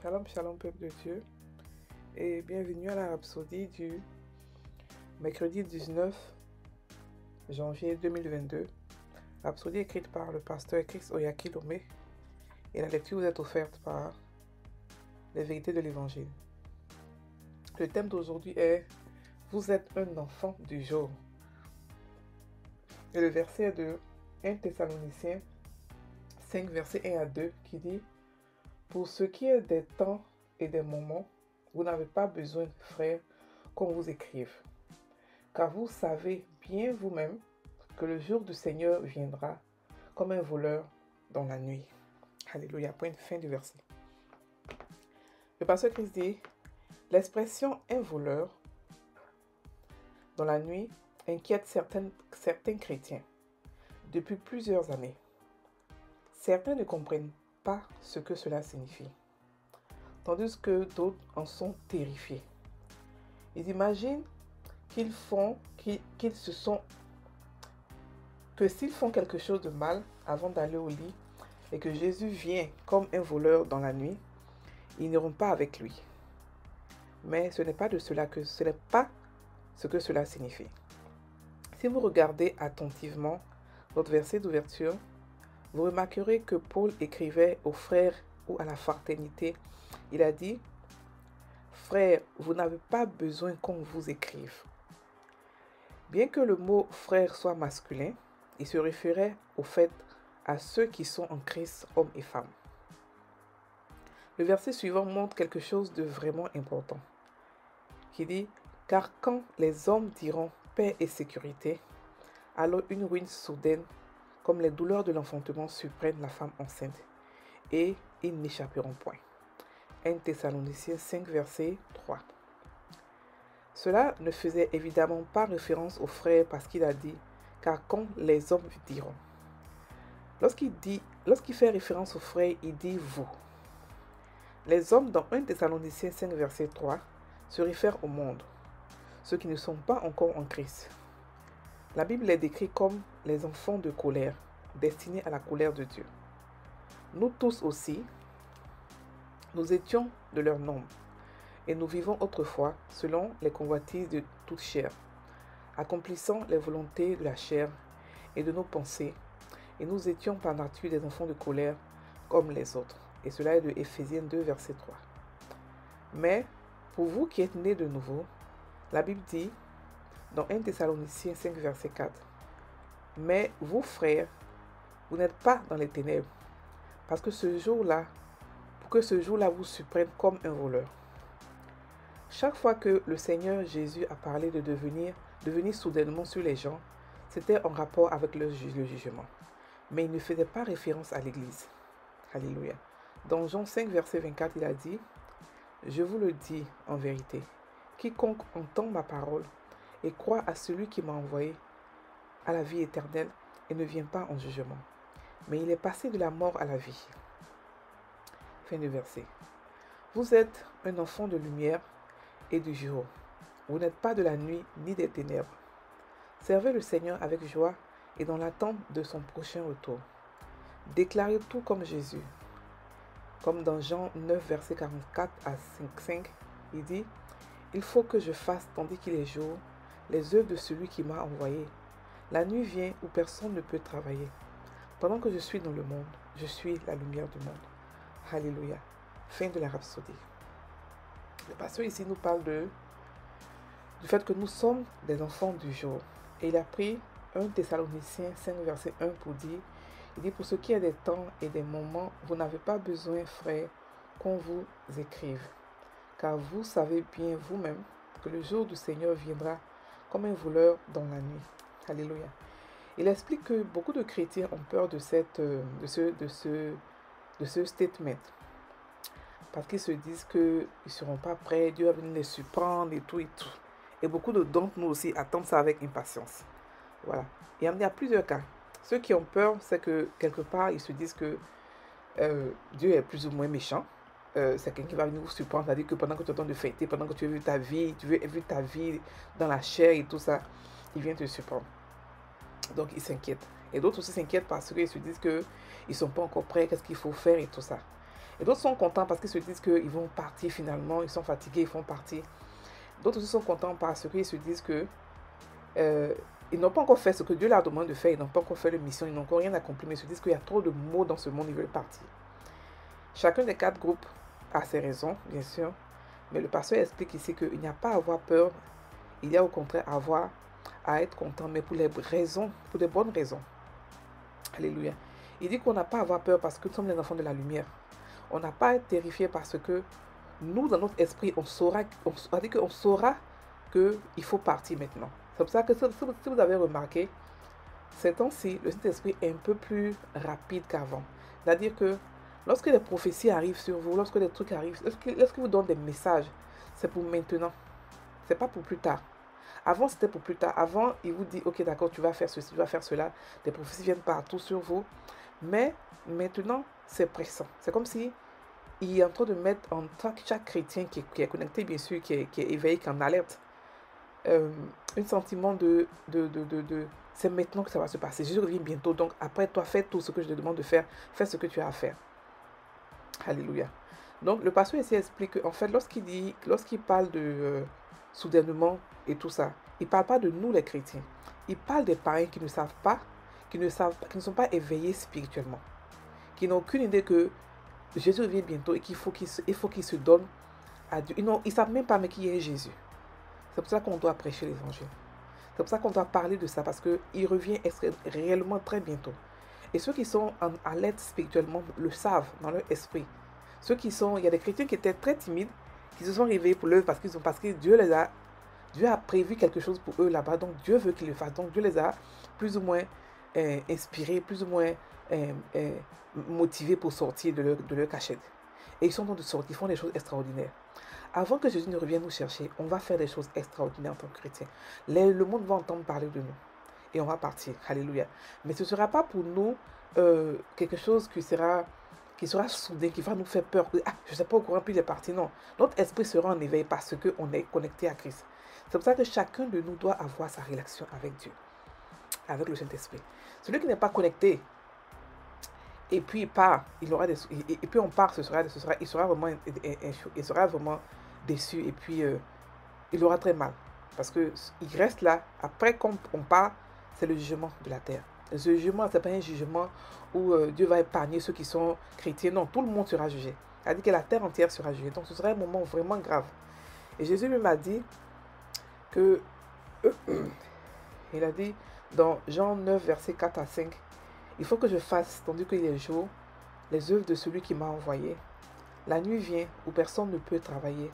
Shalom, shalom, peuple de Dieu, et bienvenue à la rhapsodie du mercredi 19 janvier 2022. Rhapsodie écrite par le pasteur Chris Oyakilome, et la lecture vous est offerte par les vérités de l'Évangile. Le thème d'aujourd'hui est « Vous êtes un enfant du jour ». Et le verset de 1 Thessaloniciens 5, verset 1 à 2 qui dit « Pour ce qui est des temps et des moments, vous n'avez pas besoin, frères, qu'on vous écrive, car vous savez bien vous-même que le jour du Seigneur viendra comme un voleur dans la nuit. » Alléluia. Point de fin du verset. Le pasteur Christ dit « L'expression « un voleur » dans la nuit inquiète certains chrétiens depuis plusieurs années. Certains ne comprennent pas ce que cela signifie, tandis que d'autres en sont terrifiés. Ils imaginent que s'ils font quelque chose de mal avant d'aller au lit et que Jésus vient comme un voleur dans la nuit, ils n'iront pas avec lui. Mais ce n'est pas ce que cela signifie. Si vous regardez attentivement votre verset d'ouverture, vous remarquerez que Paul écrivait aux frères ou à la fraternité. Il a dit « Frères, vous n'avez pas besoin qu'on vous écrive ». Bien que le mot « frère » soit masculin, il se référait au fait à ceux qui sont en Christ, hommes et femmes. Le verset suivant montre quelque chose de vraiment important, qui dit « Car quand les hommes diront paix et sécurité, alors une ruine soudaine, comme les douleurs de l'enfantement surprennent la femme enceinte, et ils n'échapperont point. » 1 Thessaloniciens 5, verset 3. Cela ne faisait évidemment pas référence aux frères parce qu'il a dit « car quand les hommes diront ». Lorsqu'il fait référence aux frères, il dit « vous ». Les hommes dans 1 Thessaloniciens 5, verset 3 se réfèrent au monde, ceux qui ne sont pas encore en Christ. La Bible les décrit comme les enfants de colère, destinés à la colère de Dieu. Nous tous aussi, nous étions de leur nombre, et nous vivons autrefois selon les convoitises de toute chair, accomplissant les volontés de la chair et de nos pensées, et nous étions par nature des enfants de colère comme les autres. Et cela est de Éphésiens 2, verset 3. Mais pour vous qui êtes nés de nouveau, la Bible dit dans 1 Thessaloniciens 5, verset 4, « Mais vous, frères, vous n'êtes pas dans les ténèbres, parce que pour que ce jour-là vous surprenne comme un voleur. » Chaque fois que le Seigneur Jésus a parlé de devenir soudainement sur les gens, c'était en rapport avec le jugement. Mais il ne faisait pas référence à l'Église. Alléluia. Dans Jean 5, verset 24, il a dit « Je vous le dis en vérité, quiconque entend ma parole et croit à celui qui m'a envoyé à la vie éternelle et ne vient pas en jugement, mais il est passé de la mort à la vie. » Fin du verset. Vous êtes un enfant de lumière et du jour. Vous n'êtes pas de la nuit ni des ténèbres. Servez le Seigneur avec joie et dans l'attente de son prochain retour. Déclarez tout comme Jésus. Comme dans Jean 9, verset 44 à 5, il dit « Il faut que je fasse, tandis qu'il est jour, les œuvres de celui qui m'a envoyé. La nuit vient où personne ne peut travailler. Pendant que je suis dans le monde, je suis la lumière du monde. » Alléluia. Fin de la rhapsodie. Le pasteur ici nous parle du fait que nous sommes des enfants du jour. Et il a pris 1 Thessaloniciens 5, verset 1 pour dire, il dit, « Pour ce qui est des temps et des moments, vous n'avez pas besoin, frères, qu'on vous écrive, car vous savez bien vous-même que le jour du Seigneur viendra comme un voleur dans la nuit. » Alléluia. Il explique que beaucoup de chrétiens ont peur de ce statement, parce qu'ils se disent qu'ils ne seront pas prêts, Dieu va venir les surprendre et tout et tout. Et beaucoup d'entre nous aussi attendent ça avec impatience. Voilà. Et il y a plusieurs cas. Ceux qui ont peur, c'est que quelque part, ils se disent que Dieu est plus ou moins méchant. C'est quelqu'un qui va venir vous surprendre, c'est-à-dire que pendant que tu es en train de fêter, pendant que tu as vu ta vie dans la chair et tout ça, il vient te surprendre. Donc, ils s'inquiètent. Et d'autres aussi s'inquiètent parce qu'ils se disent qu'ils ne sont pas encore prêts, qu'est-ce qu'il faut faire et tout ça. Et d'autres sont contents parce qu'ils se disent qu'ils vont partir finalement, ils sont fatigués, ils vont partir. D'autres aussi sont contents parce qu'ils se disent que ils n'ont pas encore fait ce que Dieu leur demande de faire, ils n'ont pas encore fait la mission, ils n'ont encore rien accompli, mais ils se disent qu'il y a trop de maux dans ce monde, ils veulent partir. Chacun des 4 groupes a ses raisons, bien sûr, mais le pasteur explique ici qu'il n'y a pas à avoir peur, il y a au contraire à être content, mais pour les raisons, pour des bonnes raisons. Alléluia. Il dit qu'on n'a pas à avoir peur parce que nous sommes les enfants de la lumière. On n'a pas à être terrifié parce que nous, dans notre esprit, on saura qu'il faut partir maintenant. C'est pour ça que si vous avez remarqué, ces temps-ci, le Saint-Esprit est un peu plus rapide qu'avant. C'est-à-dire que lorsque les prophéties arrivent sur vous, lorsque les trucs arrivent, lorsqu'il vous donne des messages, c'est pour maintenant. C'est pas pour plus tard. Avant, c'était pour plus tard. Avant, il vous dit, ok, d'accord, tu vas faire ceci, tu vas faire cela. Des prophéties viennent partout sur vous. Mais maintenant, c'est pressant. C'est comme si il est en train de mettre en tant que chaque chrétien qui est connecté, bien sûr, qui est éveillé, qui est en alerte, un sentiment c'est maintenant que ça va se passer. Jésus revient bientôt. Donc, après toi, fais tout ce que je te demande de faire. Fais ce que tu as à faire. Alléluia. Donc, le pasteur ici explique qu'en fait, lorsqu'il parle de soudainement et tout ça, il ne parle pas de nous, les chrétiens. Il parle des païens qui ne savent pas, qui ne sont pas éveillés spirituellement, qui n'ont aucune idée que Jésus revient bientôt et qu'il faut qu'ils se donnent à Dieu. Ils ne savent même pas mais qui est Jésus. C'est pour ça qu'on doit prêcher l'évangile. C'est pour ça qu'on doit parler de ça, parce qu'il revient réellement très bientôt. Et ceux qui sont à l'aide spirituellement le savent dans leur esprit. Il y a des chrétiens qui étaient très timides, qui se sont réveillés pour l'œuvre parce que Dieu a prévu quelque chose pour eux là-bas, donc Dieu veut qu'ils le fassent. Donc Dieu les a plus ou moins inspirés, plus ou moins motivés pour sortir de leur cachette. Et ils sont en train de sortir, ils font des choses extraordinaires. Avant que Jésus ne revienne nous chercher, on va faire des choses extraordinaires en tant que chrétien. Le monde va entendre parler de nous. Et on va partir. Alléluia. Mais ce ne sera pas pour nous quelque chose qui sera soudain, qui va nous faire peur. Je ne sais pas au courant, puis il est parti. Non. Notre esprit sera en éveil parce qu'on est connecté à Christ. C'est pour ça que chacun de nous doit avoir sa relation avec Dieu, avec le Saint-Esprit. Celui qui n'est pas connecté, et puis il part, et puis on part, il sera vraiment déçu, et puis il aura très mal. Parce qu'il reste là, après quand on part, c'est le jugement de la terre. Le jugement, ce n'est pas un jugement où Dieu va épargner ceux qui sont chrétiens. Non, tout le monde sera jugé. C'est-à-dire que la terre entière sera jugée. Donc ce sera un moment vraiment grave. Et Jésus lui m'a dit que, il a dit dans Jean 9, versets 4 à 5, il faut que je fasse, tandis qu'il est jour, les œuvres de celui qui m'a envoyé. La nuit vient où personne ne peut travailler.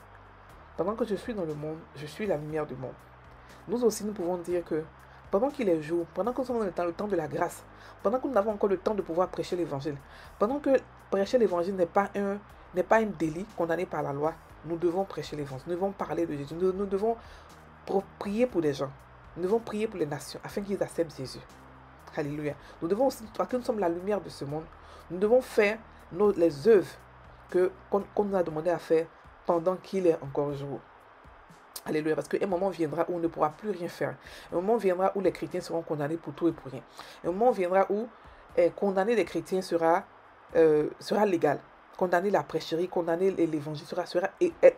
Pendant que je suis dans le monde, je suis la lumière du monde. Nous aussi, nous pouvons dire que pendant qu'il est jour, pendant que nous sommes dans le temps de la grâce, pendant que nous avons encore le temps de pouvoir prêcher l'évangile, pendant que prêcher l'évangile n'est pas un délit condamné par la loi, nous devons prêcher l'évangile, nous devons parler de Jésus, nous devons prier pour les gens, nous devons prier pour les nations afin qu'ils acceptent Jésus. Alléluia. Nous devons aussi, parce que nous sommes la lumière de ce monde, nous devons faire les œuvres qu'on nous a demandé à faire pendant qu'il est encore jour. Alléluia, parce qu'un moment viendra où on ne pourra plus rien faire. Un moment viendra où les chrétiens seront condamnés pour tout et pour rien. Un moment viendra où condamner les chrétiens sera légal. Condamner la prêcherie, condamner l'évangile sera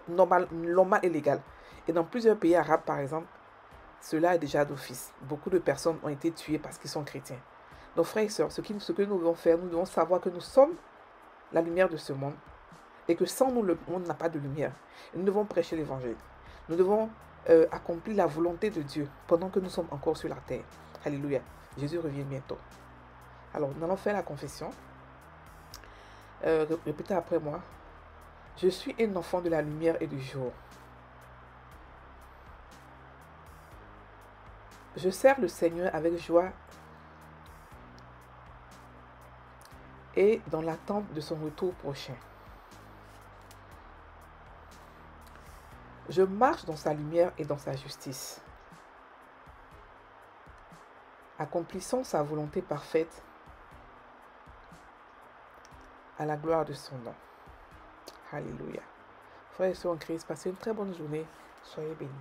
normal et légal. Et dans plusieurs pays arabes, par exemple, cela est déjà d'office. Beaucoup de personnes ont été tuées parce qu'ils sont chrétiens. Donc, frères et sœurs, ce que nous devons faire, nous devons savoir que nous sommes la lumière de ce monde et que sans nous, le monde n'a pas de lumière. Et nous devons prêcher l'évangile. Nous devons accomplir la volonté de Dieu pendant que nous sommes encore sur la terre. Alléluia. Jésus revient bientôt. Alors, nous allons faire la confession. Répétez après moi. Je suis un enfant de la lumière et du jour. Je sers le Seigneur avec joie et dans l'attente de son retour prochain. Je marche dans sa lumière et dans sa justice, accomplissant sa volonté parfaite à la gloire de son nom. Alléluia. Frères et sœurs en Christ, passez une très bonne journée. Soyez bénis.